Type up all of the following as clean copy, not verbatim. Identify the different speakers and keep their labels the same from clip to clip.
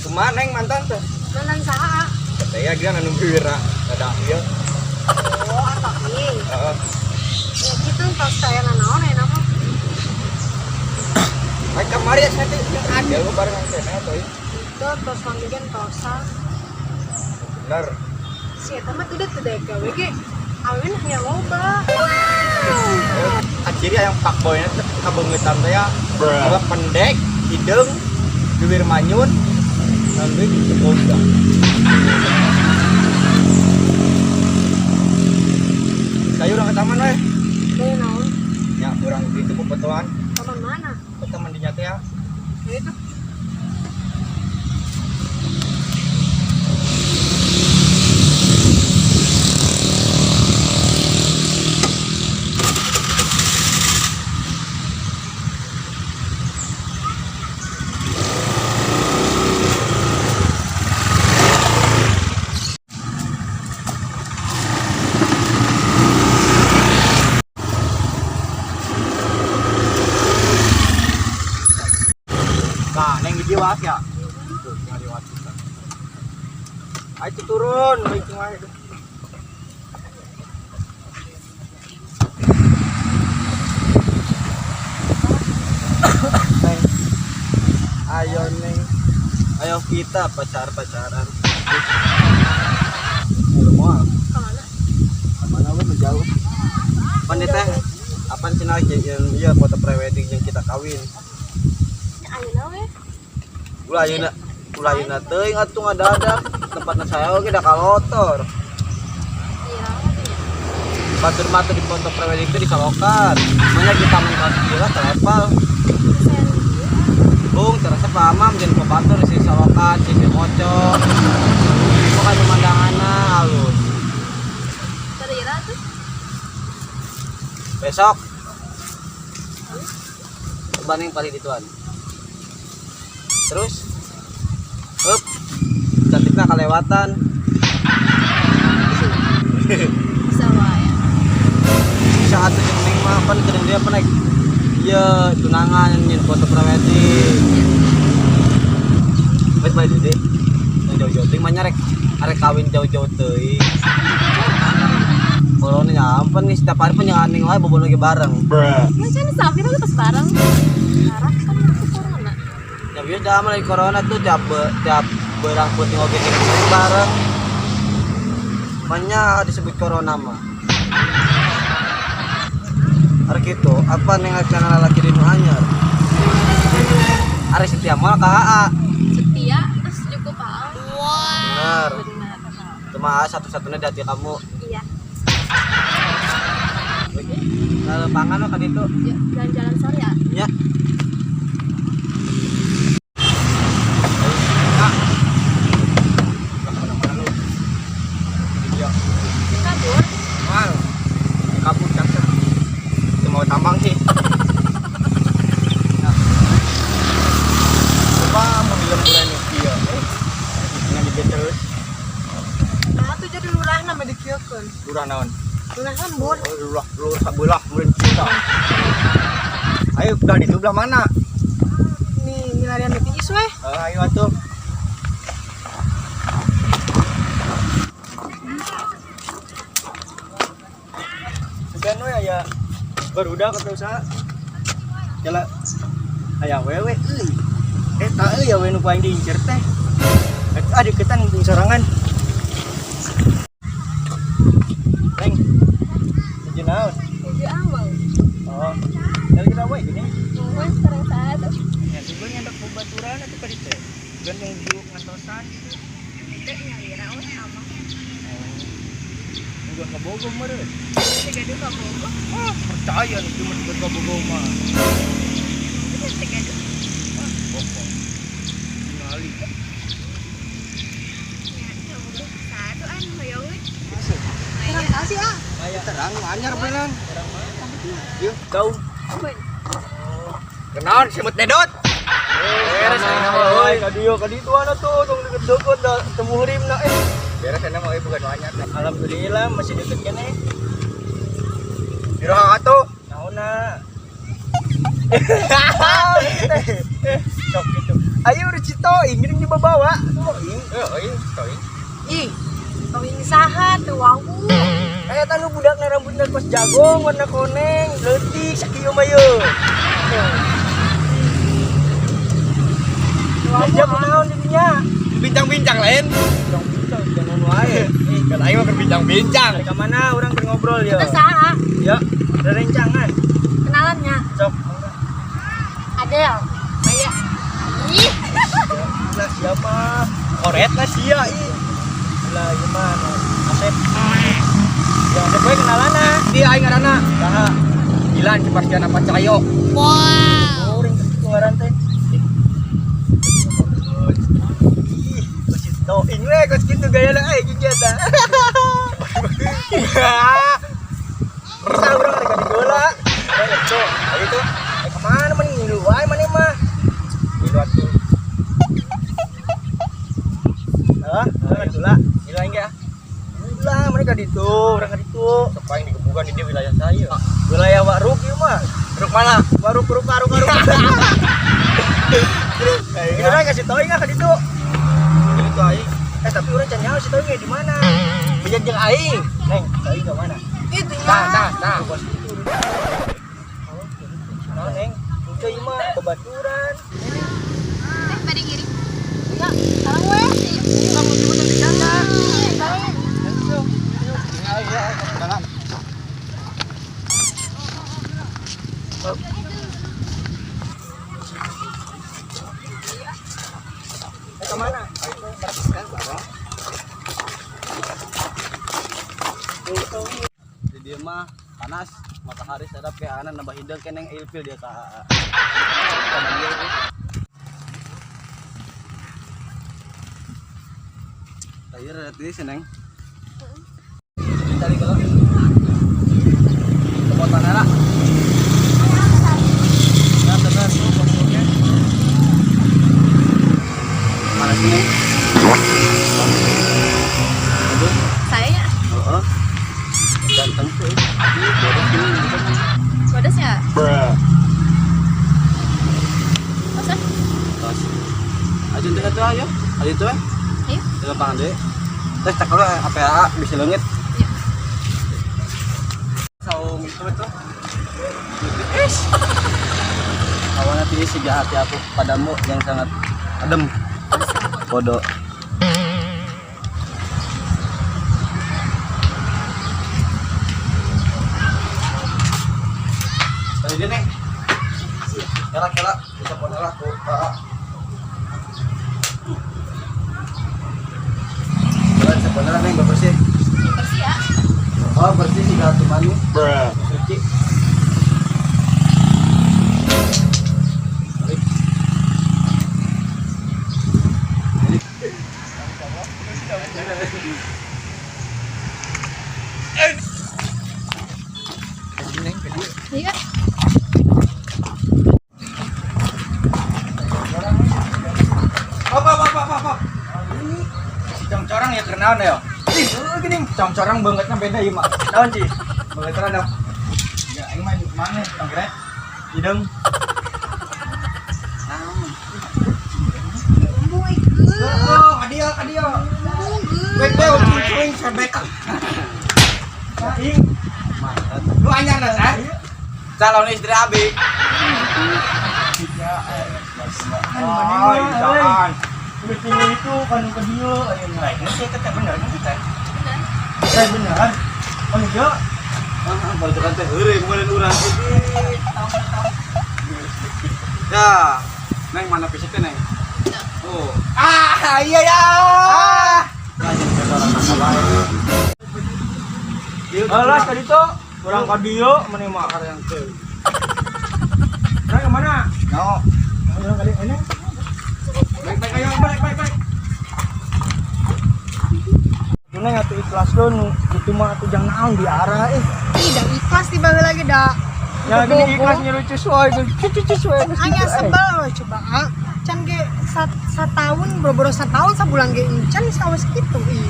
Speaker 1: Kemana yang mantan tuh?
Speaker 2: Mantan saha?
Speaker 1: Saya kira anu bira, ada ieu.
Speaker 2: Oh, atau ini.
Speaker 1: Heeh.
Speaker 2: Ya gitu tos saya nanaon ya nama.
Speaker 1: Ai kamari saya ada lu bareng sana tuh.
Speaker 2: Itu tos mandikan tosa.
Speaker 1: Bener.
Speaker 2: Si eta mah tidak gawe ge. Awin hanya loba.
Speaker 1: Akhirnya yang pak boynya kabeungetan teh ya. Kalau pendek, hidung, bibir manyun, nanti dicoba. Sayur orang ke taman weh.
Speaker 2: Dari naon?
Speaker 1: Ya, orang itu kebetulan
Speaker 2: Taman mana?
Speaker 1: ke taman di nyata ya.
Speaker 2: Ya itu.
Speaker 1: Nah, neng di Dewas ya. Itu yang Dewas kita. Ayo turun, itu mah itu. Neng. Ayo neng. Ayo kita pacaran. Mau
Speaker 2: Kemana?
Speaker 1: mana we menjauh. Pandai teh. Apaan sih lagi yang iya foto prewedding yang kita kawin.
Speaker 2: Ayeuna we.
Speaker 1: Ulah ayeuna teuing atuh ngadadak tempatna saya oge da kalotor.
Speaker 2: Iya.
Speaker 1: Batur-batur di foto prewedding itu disalokan. Manya kita main kelas gila telepal.
Speaker 2: Sen.
Speaker 1: Bung terasa pamam jeung batur si salokan, si kocok. Pokoknya pemandanganna halus.
Speaker 2: Terira tuh.
Speaker 1: Besok banding kali dituan. Terus cantiknya kelewatan.
Speaker 2: Bisa wae.
Speaker 1: Saat itu neng mah kan kadang dia pernah iya tunangan nyin foto prewedding. Baik deh. Yang jauh-jauh ting mah nyarek arek kawin jauh-jauh teuing. Corona nyampen nih setiap hari pun yang aneh wae bobo lagi bareng.
Speaker 2: Macam sapi itu pas bareng. Harap kan aku corona.
Speaker 1: Ya biasa zaman lagi corona tuh tiap berang putih oke bareng. Banyak disebut corona mah. Arek itu apa neng acan laki di nu anyar? Arek setia mal KAA.
Speaker 2: Setia terus cukup ah.
Speaker 1: Bener.
Speaker 2: Benar.
Speaker 1: Cuma satu-satunya di hati kamu.
Speaker 2: Iya.
Speaker 1: Lalu pangan lo kan itu.
Speaker 2: Yuk, jalan-jalan sore ya.
Speaker 1: Ya. Ah. Mana lu? Iya.
Speaker 2: Kabur.
Speaker 1: Mal. Kabur cakep. Mau tambang sih. Nah. Coba mau dilemburan dia. Ngan di terus.
Speaker 2: Nah, tuh jadi lurah nama dikiekeun.
Speaker 1: Lurah naon?
Speaker 2: Lurah lembur.
Speaker 1: Lurah belah mulai cinta. Ayo udah di sebelah mana?
Speaker 2: Nih, milarian BTS weh.
Speaker 1: Ayo atuh. Segan we aya barudak atuh usaha. Jala aya wewe euy. Eta euy ya we nu paling diincer teh. Eta deketan di sorangan. Neng. Jadi naon?
Speaker 2: Jadi amal.
Speaker 1: Oh. Dari kita we gini.
Speaker 2: Mungkin sekarang saat.
Speaker 1: Ya juga nyandak pembaturan atau kali teh. Gan yang diuk ngantosan.
Speaker 2: Tidak nyalira weh amal.
Speaker 1: Enggak kebogo meureun.
Speaker 2: Tiga dua kamu.
Speaker 1: Ah, percaya nih cuma buat kebogo mah.
Speaker 2: Tiga dua.
Speaker 1: Ah, bokong. Kali.
Speaker 2: Satu an mayawin.
Speaker 1: Masuk.
Speaker 2: Terang kasih ah.
Speaker 1: Kayak terang anyar beneran. Terang mana? Yuk, kau.
Speaker 2: Apa?
Speaker 1: Kenaon semut dedot? Beres ayeuna mah euy, kadi tuana tuh tong deket-deket da temu heurimna Beres ayeuna mah euy bukan anyar. Alhamdulillah masih deket keneh. Biraha atuh? Naonna? Sok gitu. Ayo udah citoing, gini coba bawa. Toing.
Speaker 2: Ih, kau ini saha tuh wangu.
Speaker 1: Kayak tanu budakna rambutna pas jagong warna koneng, leutik sakieu mah yeu. Aja kunaon di dinya.
Speaker 3: Bincang-bincang lain.
Speaker 1: Jangan wae.
Speaker 3: Kan aing mah berbincang-bincang.
Speaker 1: Ke mana orang keur ngobrol ya?
Speaker 2: Kita saha?
Speaker 1: Ya, ada rencangan.
Speaker 2: Kenalannya.
Speaker 1: Sok.
Speaker 2: Adel. Maya. Ih.
Speaker 1: Lah siapa? Koret lah sia ih. Lah gimana? Asep. Ya Asep gue kenalana.
Speaker 3: Dia aing ngaranna.
Speaker 1: Saha?
Speaker 3: Dilan Sebastian apa Cahyo.
Speaker 2: Wow.
Speaker 1: Oh, ring keluaran teh. Tuh, ini kos gitu gaya lah, gitu jata. Bisa orang ada di bola. Itu, itu. Kemana mana ngilu? Ay mana mah? Ngilu atuh. Orang itu lah. Ngilu aing ya. Lah, mereka di itu, orang di itu.
Speaker 3: Siapa yang digebukan di dia wilayah saya?
Speaker 1: Wilayah Waruk ieu mah.
Speaker 3: Ruk mana?
Speaker 1: Waruk. Kita kan kasih tahu enggak ka ditu.
Speaker 3: Itu aing.
Speaker 1: Tapi orang can nyawa si tahu di mana? Menjanjang aing. Neng, aing ke mana?
Speaker 2: Itu
Speaker 3: Nah.
Speaker 1: Bos itu. Nah, Neng, udah ieu mah kebaturan.
Speaker 2: Tadi kiri. Ya, sekarang weh. Kamu coba tadi sana.
Speaker 3: Dalam.
Speaker 1: Kemana?
Speaker 3: Di dia mah panas, matahari sedap kayak anak nambah hidung keneng ilfil dia ka. Tayar tadi seneng. Tadi kalau tempat mana lah? Ya benar tuh pokoknya. Mana sini? Aduh.
Speaker 2: Saya
Speaker 3: Oh. Ganteng tuh. Ini bodoh sini bukan.
Speaker 2: bodas ya. Masa?
Speaker 3: Tos. Aja teh atuh ayo. Ayo tuh.
Speaker 2: Ayo.
Speaker 3: Dengan pangan deui. Terus tak kalau apa bisa leungit.
Speaker 2: Iya.
Speaker 3: Saung itu tuh. Awalnya tadi si hati aku padamu yang sangat adem. Bodoh. Tadi dia nih. Kela bisa pon aku. Jalan sebenarnya nih bersih.
Speaker 2: Bersih ya.
Speaker 3: Oh bersih sih gak cuma nih. Suci.
Speaker 2: Iya.
Speaker 3: Apa. Si congcorang ya kenaon ya? Ih, gini congcorang bangetnya beda ieu mah.
Speaker 1: Naon sih?
Speaker 3: Banget ada. Ya, ini mah mana tongkret? Hidung. Oh, kadio. Wait, cuing sebek.
Speaker 1: Aing.
Speaker 3: Lu anyar dah, kan? Calon istri Abi.
Speaker 1: Oh, jangan. Udah tinggal itu kan ke dia, ayo naik. Ini kita bener kan kita? Beneran. Oh iya.
Speaker 3: Baru kan teh heureuy kemarin urang teh. Ya, Neng mana fisik teh, Neng? Oh.
Speaker 1: Iya ya.
Speaker 3: Lanjut ke orang nakal.
Speaker 1: Alas tadi tuh kurang ka dia mana mah yang teh. Nah, kemana?
Speaker 3: No.
Speaker 1: Ayo kali ini.
Speaker 3: Baik, ayo baik.
Speaker 1: Neng atuh ikhlas dong, itu mah atuh jangan naon di arah
Speaker 2: Ih, dah ikhlas dibagi lagi dah.
Speaker 1: Ya gini ikhlas nyelucu suai, cucu suai.
Speaker 2: Hanya sebel loh coba. Can ge setahun, boro-boro setahun sabulan ge can kawas gitu. Ih.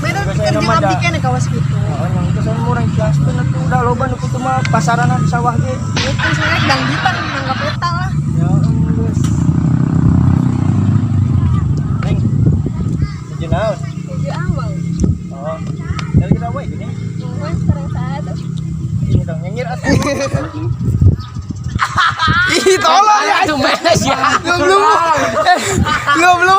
Speaker 2: Beda
Speaker 1: Biasanya
Speaker 2: kerja
Speaker 1: mah
Speaker 2: abdi
Speaker 1: dah.
Speaker 2: kene kawas gitu.
Speaker 1: Oh, yang itu saya murah ikhlas tuh atuh udah loba nu kitu mah pasaran di sawah ge.
Speaker 2: Itu sebenarnya dangdutan nanggap eta lah.
Speaker 1: Ya geus. naon?
Speaker 4: Tujuh amal.
Speaker 1: Oh. Dari kita wae gini.
Speaker 4: Cuman sekarang saat
Speaker 1: Ini dong nyengir atuh.
Speaker 5: Ih, tolong ya.
Speaker 6: Itu mes ya.
Speaker 5: Goblok. Goblok.